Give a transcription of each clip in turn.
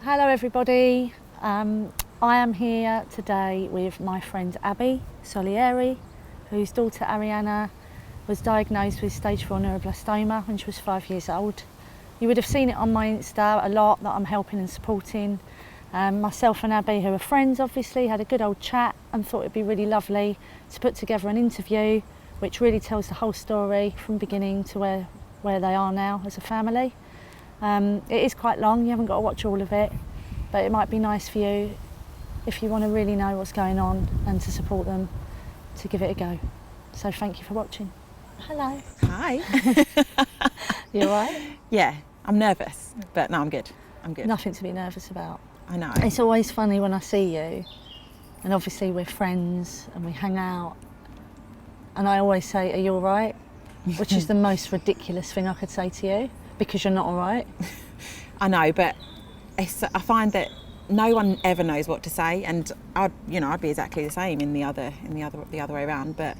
Hello everybody. I am here today with my friend Abby Solieri, whose daughter Arianna was diagnosed with stage 4 neuroblastoma when she was 5 years old. You would have seen it on my Insta a lot that I'm helping and supporting. Myself and Abby, who are friends obviously, had a good old chat and thought it'd be really lovely to put together an interview which really tells the whole story from beginning to where they are now as a family. It is quite long, you haven't got to watch all of it, but it might be nice for you if you want to really know what's going on and to support them to give it a go. So thank you for watching. Hello. Hi. You alright? Yeah, I'm nervous, but no, I'm good. I'm good. Nothing to be nervous about. I know. It's always funny when I see you, and obviously we're friends and we hang out, and I always say, are you alright? Which is the most ridiculous thing I could say to you, because you're not alright. I know, but I find that no one ever knows what to say, and I'd be exactly the same in the other way around. But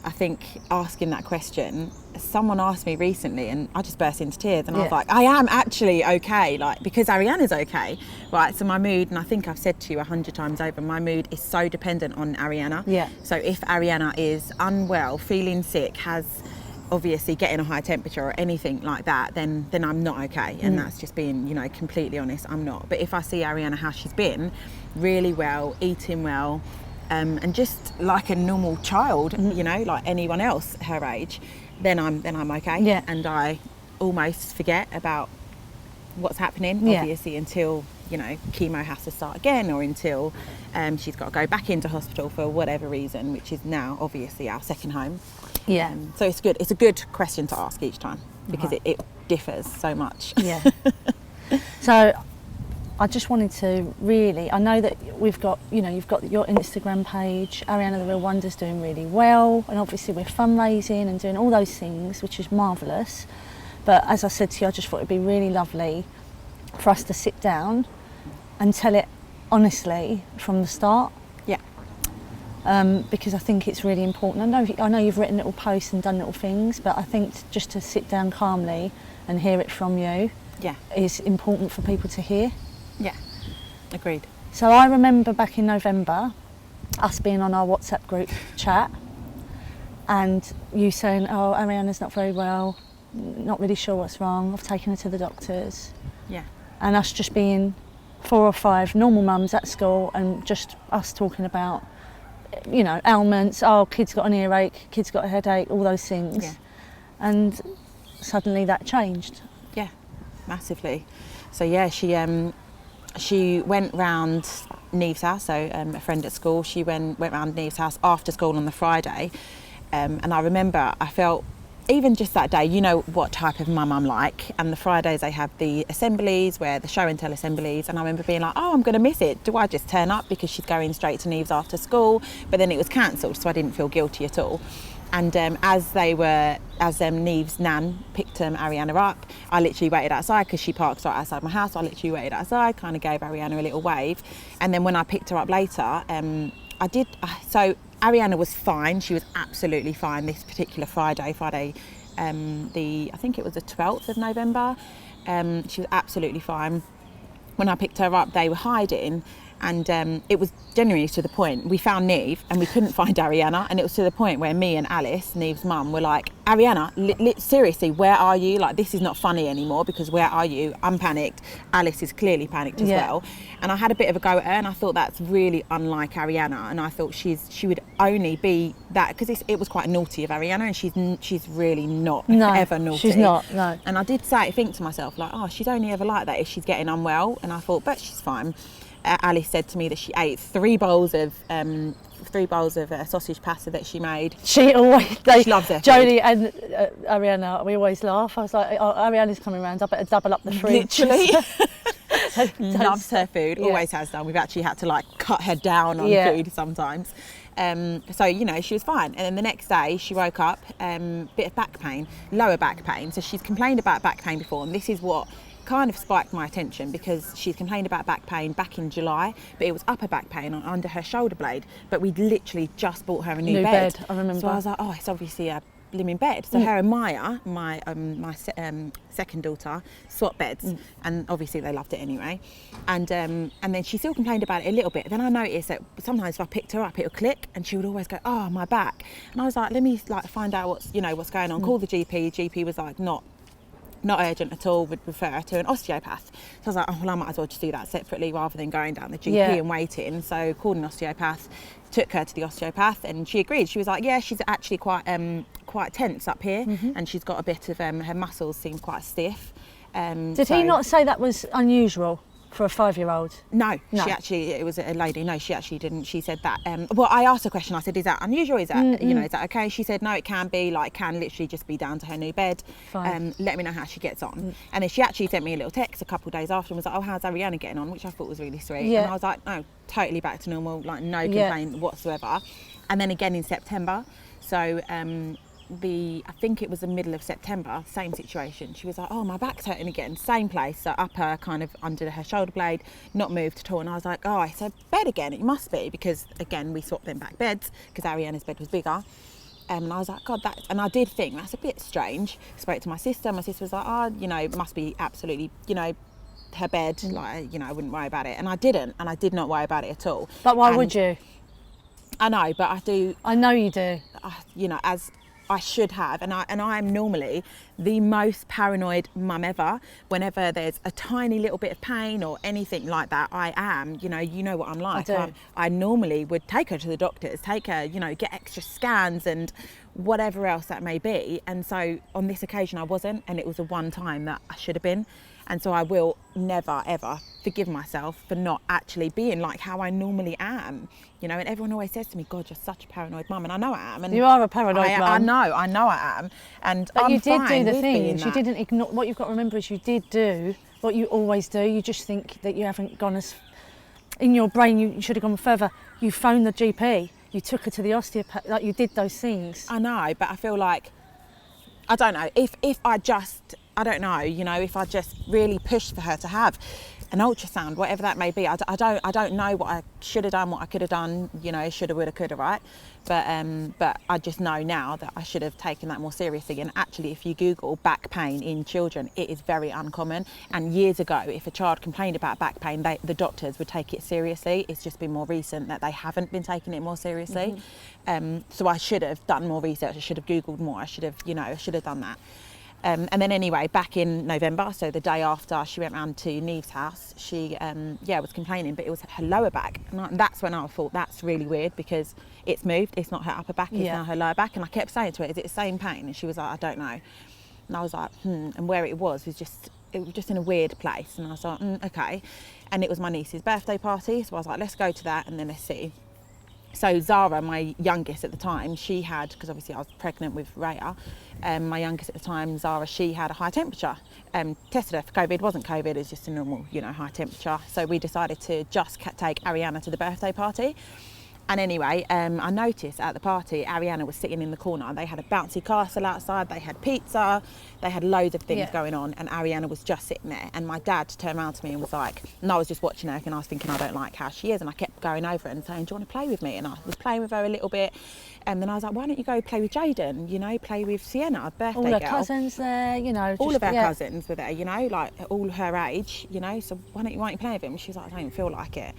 I think asking that question, someone asked me recently, and I just burst into tears, and I was like, I am actually okay, like, because Arianna's okay, right? So my mood, and I think I've said to you 100 times over, my mood is so dependent on Arianna. Yeah. So if Arianna is unwell, feeling sick, has obviously getting a high temperature or anything like that, then I'm not okay. And that's just being, completely honest, I'm not. But if I see Arianna how she's been, really well, eating well, and just like a normal child, like anyone else her age, then I'm okay. Yeah. And I almost forget about what's happening, obviously, until chemo has to start again, or until she's got to go back into hospital for whatever reason, which is now obviously our second home. Yeah. So it's good. It's a good question to ask each time, because it differs so much. Yeah. So I just wanted to really, I know that you've got your Instagram page, Arianna the Real Wonder's doing really well, and obviously we're fundraising and doing all those things, which is marvellous. But as I said to you, I just thought it'd be really lovely for us to sit down and tell it honestly from the start. Yeah. Because I think it's really important. I know you've written little posts and done little things, but I think just to sit down calmly and hear it from you is important for people to hear. Yeah, agreed. So I remember back in November, us being on our WhatsApp group chat, and you saying, oh, Arianna's not very well, not really sure what's wrong, I've taken her to the doctors. Yeah. And us just being 4 or 5 normal mums at school, and just us talking about, ailments, oh, kid's got an earache, kid's got a headache, all those things. Yeah. And suddenly that changed. Yeah, massively. So yeah, she went round Neve's house, so a friend at school, she went round Neve's house after school on the Friday, and I remember I felt, even just that day, you know what type of mum I'm like, and the Fridays they have the assemblies, where the show and tell assemblies, and I remember being like, oh, I'm going to miss it. Do I just turn up because she's going straight to Neve's after school? But then it was cancelled, so I didn't feel guilty at all. And as Neve's nan picked Arianna up, I literally waited outside, because she parks right outside my house. I literally waited outside, kind of gave Arianna a little wave. And then when I picked her up later, so Arianna was fine. She was absolutely fine this particular Friday, I think it was the 12th of November. She was absolutely fine. When I picked her up, they were hiding, and it was genuinely to the point, we found Neve and we couldn't find Arianna, and it was to the point where me and Alice, Neve's mum, were like, Arianna, seriously, where are you? Like, this is not funny anymore, because where are you? I'm panicked. Alice is clearly panicked as well. And I had a bit of a go at her, and I thought that's really unlike Arianna, and I thought she would only be that, because it was quite naughty of Arianna, and she's really not ever naughty. She's not, no. And I did think to myself, like, oh, she's only ever like that if she's getting unwell, and I thought, but she's fine. Alice said to me that she ate 3 bowls of sausage pasta that she made. She loves her Jodie and Arianna, we always laugh. I was like, oh, Arianna's coming around, I better double up the fridge. Literally. Loves her food, always has done. We've actually had to like cut her down on food sometimes. So she was fine, and then the next day she woke up, bit of back pain, lower back pain. So she's complained about back pain before, and this is what kind of spiked my attention, because she's complained about back pain back in July, but it was upper back pain under her shoulder blade. But we'd literally just bought her a new bed. I remember. So I was like, oh, it's obviously a sleeping in bed. So her and Maya, my second daughter, swapped beds, and obviously they loved it anyway. And then she still complained about it a little bit. Then I noticed that sometimes if I picked her up, it would click, and she would always go, "Oh, my back." And I was like, "Let me like find out what's going on." Call the GP. GP was like, not urgent at all, would refer her to an osteopath. So I was like, oh, well, I might as well just do that separately rather than going down the GP and waiting. So called an osteopath, took her to the osteopath, and she agreed. She was like, yeah, she's actually quite tense up here, and she's got a bit of, her muscles seem quite stiff. Did he not say that was unusual for a 5-year-old? No, she actually, it was a lady. No, she actually didn't. She said that, well, I asked a question. I said, is that unusual? Is that, is that okay? She said, no, it can be, like, can literally just be down to her new bed. Let me know how she gets on. And then she actually sent me a little text a couple of days after and was like, oh, how's Arianna getting on? Which I thought was really sweet. And I was like, no, totally back to normal, like no complaint whatsoever. And then again in September. So, I think it was the middle of September, same situation. She was like, oh, my back's hurting again, same place, so upper kind of under her shoulder blade, not moved at all. And I was like, oh, I said, bed again, it must be, because again, we swapped them back beds because Arianna's bed was bigger. And I was like, God, and I did think that's a bit strange. Spoke to my sister was like, oh, it must be absolutely, her bed, like, I wouldn't worry about it. And I didn't, and I did not worry about it at all. But why would you? I know, but I do. I know you do. As I should have, and I'm normally the most paranoid mum ever. Whenever there's a tiny little bit of pain or anything like that, I am, you know what I'm like. I normally would take her to the doctors, take her, get extra scans and whatever else that may be. And so on this occasion I wasn't, and it was the one time that I should have been. And so I will never, ever forgive myself for not actually being like how I normally am. And everyone always says to me, God, you're such a paranoid mum. And I know I am. And you are a paranoid mum. I know I am. But you did do the things. You didn't ignore. What you've got to remember is you did do what you always do. You just think that you haven't gone as... In your brain, you should have gone further. You phoned the GP. You took her to the osteopath. Like, you did those things. I know, but I feel like... I don't know. If I just... I don't know, if I just really pushed for her to have an ultrasound, whatever that may be. I don't know what I should have done, what I could have done, shoulda, woulda, coulda, right? But I just know now that I should have taken that more seriously. And actually, if you Google back pain in children, it is very uncommon. And years ago, if a child complained about back pain, the doctors would take it seriously. It's just been more recent that they haven't been taking it more seriously. So I should have done more research. I should have Googled more. I should have done that. And then anyway, back in November, so the day after she went round to Neve's house, she was complaining, but it was her lower back. And that's when I thought, that's really weird, because it's moved. It's not her upper back, it's now her lower back. And I kept saying to her, is it the same pain? And she was like, I don't know. And I was like, And where it was just in a weird place. And I was like, okay. And it was my niece's birthday party. So I was like, let's go to that and then let's see. So Zara, my youngest at the time, she had, because obviously I was pregnant with Rhea, my youngest at the time, Zara, she had a high temperature. Tested her for COVID, it wasn't COVID, it was just a normal, high temperature. So we decided to just take Arianna to the birthday party. And anyway, I noticed at the party, Arianna was sitting in the corner. They had a bouncy castle outside, they had pizza, they had loads of things going on, and Arianna was just sitting there. And my dad turned around to me and was like, and I was just watching her, and I was thinking, I don't like how she is. And I kept going over and saying, do you want to play with me? And I was playing with her a little bit. And then I was like, why don't you go play with Jaden, play with Sienna, birthday girl. All her cousins there, all of her cousins were there, like all her age, so why don't you play with him? She was like, I don't feel like it.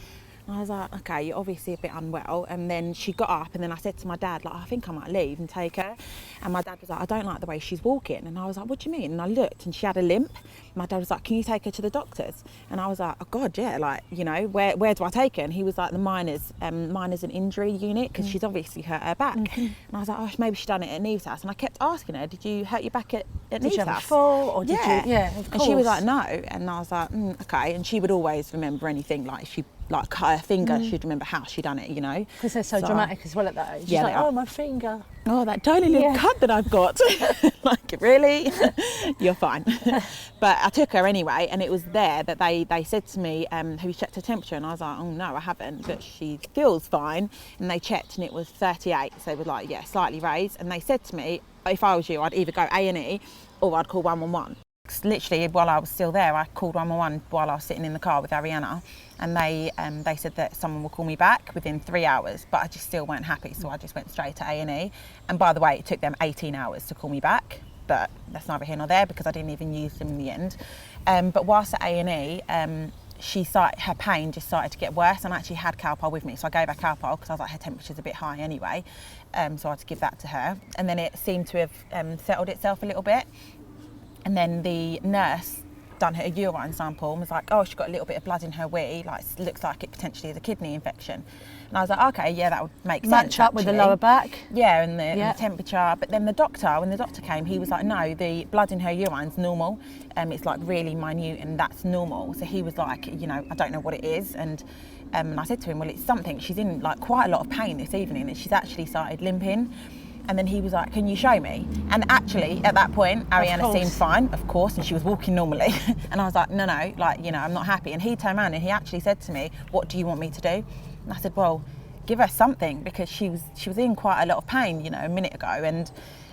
And I was like, okay, you're obviously a bit unwell. And then she got up, and then I said to my dad, like, I think I might leave and take her. And my dad was like, I don't like the way she's walking. And I was like, what do you mean? And I looked, and she had a limp. My dad was like, can you take her to the doctors? And I was like, oh God, yeah, like, where do I take her? And he was like, the minors and injury unit, because she's obviously hurt her back. And I was like, oh, maybe she's done it at Neve's house. And I kept asking her, did you hurt your back at Neve's house? Did you have a fall, or did you? Yeah, of course. And she was like, no. And I was like, okay. And she would always remember anything, like, if she cut her finger, she'd remember how she done it, Because they're so dramatic as well at that age. She's like, oh, my finger. Oh, that tiny little cut that I've got. Like, really? You're fine. But I took her anyway, and it was there that they said to me, have you checked her temperature? And I was like, oh no, I haven't, but she feels fine. And they checked, and it was 38, so it was like, slightly raised. And they said to me, if I was you, I'd either go A&E or I'd call 111. Literally, while I was still there, I called 111 while I was sitting in the car with Arianna, and they said that someone will call me back within 3 hours, but I just still weren't happy, so I just went straight to A&E. And by the way, it took them 18 hours to call me back, but that's neither here nor there because I didn't even use them in the end. But whilst at A&E, her pain just started to get worse, and I actually had Calpol with me, so I gave her Calpol because I was like, her temperature's a bit high anyway, so I had to give that to her. And then it seemed to have settled itself a little bit. And then the nurse done her urine sample and was like, oh, she's got a little bit of blood in her wee, like looks like it potentially is a kidney infection. And I was like, okay, yeah, that would make sense. Match up with the lower back. Yeah, and the temperature. But then when the doctor came, he was like, no, the blood in her urine's normal. It's like really minute and that's normal. So he was like, you know, I don't know what it is. And I said to him, well, it's something. She's in like quite a lot of pain this evening and she's actually started limping. And then he was like, can you show me? And actually, at that point, Arianna seemed fine, of course, and she was walking normally. And I was like, no, like, you know, I'm not happy. And he turned around and he actually said to me, what do you want me to do? And I said, well, give her something, because she was in quite a lot of pain, you know, a minute ago. And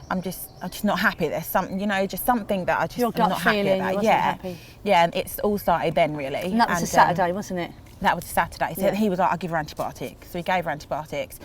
I'm just not happy. There's something, you know, just something that I just Your gut I'm not happy feeling, about. you wasn't happy. Yeah, and it's all started then, really. And that was a Saturday, wasn't it? That was a Saturday. So he was like, I'll give her antibiotics. So he gave her antibiotics.